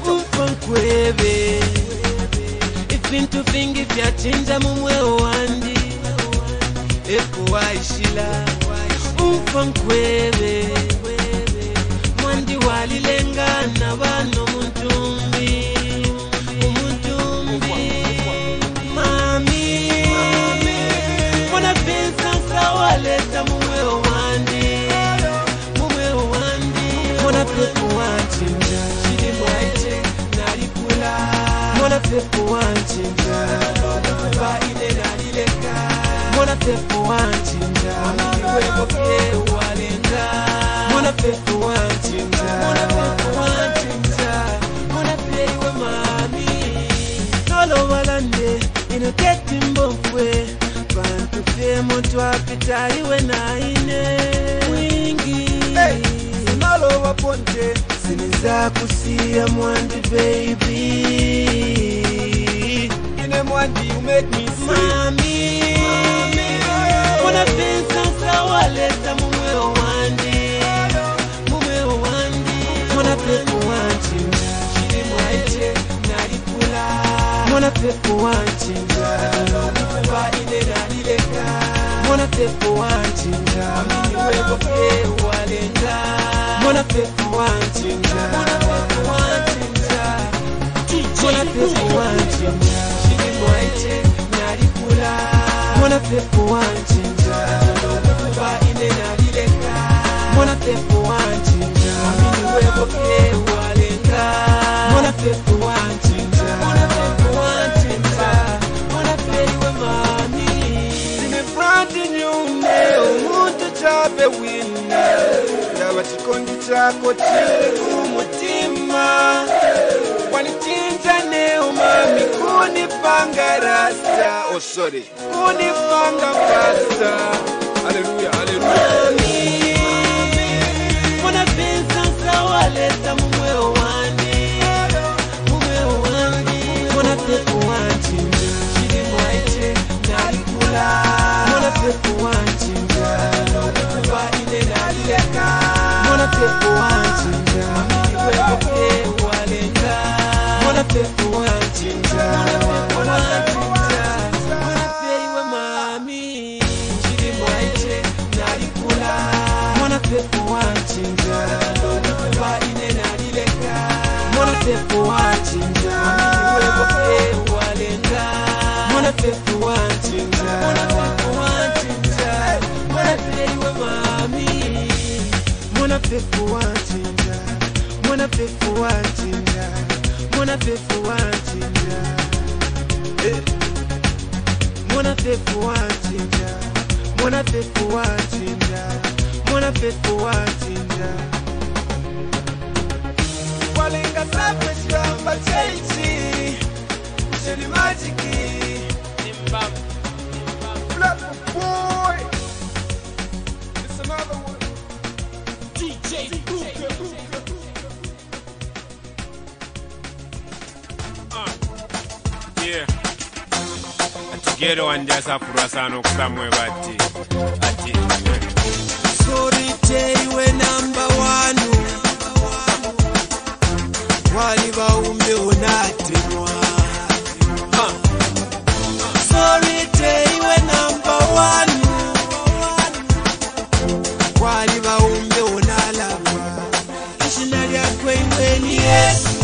Ufankwebe Ifintu vingi vya chinja mumwe wandi Epo waishila Ufankwebe Mwandi walilenga na bano muntumbi Mami Mwana pesa sawaleta mumwe wandi Mwana pepo wanchinja Shidi mwaite narikula Mwana pepo wanchinja Ba ine narileka Mwana pepo wanchinja Webo ke walenga Mwana pepo wanchinja Mwana pepo wanchinja Mwana pewe mami Nolo walande Inoketi mbofwe Bantu fe motu apita iwe na ine Mwingi Nalo waponte Siniza kusia mwandi baby Ine mwandi you make me say Mami Mwana pesa sawaleta mumwe wandi Mwana pepo wanchinja Shidi mwaite narikula Mwana pepo wanchinja Ba ine narileka Mwana pepo wanchinja Webo ke walenga Mwana pepo wanchinja Mwana pepo wanchinja Mwana pepo wanchinja Shidi mwaite narikula Mwana pepo wanchinja Ba ine narileka Mwana pepo wanchinja Webo ke walenga Mwana pepo wanchinja Mwana pepo wanchinja Mwana pewe mami Zimefrandi nyume Umuntu chape wina Dawa chikondi chako chile kumutima Wanichinja neo mami Kunipanga rasta Oh sorry Kunipanga pasta Hallelujah, hallelujah Mwana pesa sawaleta mumwe wandi Mwana pepo wanchinja Shidi mwaite narikula Mwana pepo wanchinja Ba ine narileka Mwana pepo wanchinja Webo ke walenga Mwana pepo wanchinja Mwana pewe mami Shidi mwaite narikula Mwana pepo wanchinja Ba ine narileka Mwana pepo wanchinja Webo ke walenga Mwana pepo wanchinja Mwana pewe mami Mwana pepo wanchinja Mwana pepo wanchinja Mwana pepo wanchinja Mwana pepo wanchinja Mwana pepo wanchinja Mwana pepo wanchinja Walenga sape shamba chechi Sheli majiki Nimbam Black boy It's another one DJ Yeah Atigero wanjasa furasano kusamwe bati Ati Sorry Jay number one Wali baumbe unatemwa Sorry Jay number one Wali baumbe unalama Ishina lya kwe ni Yesu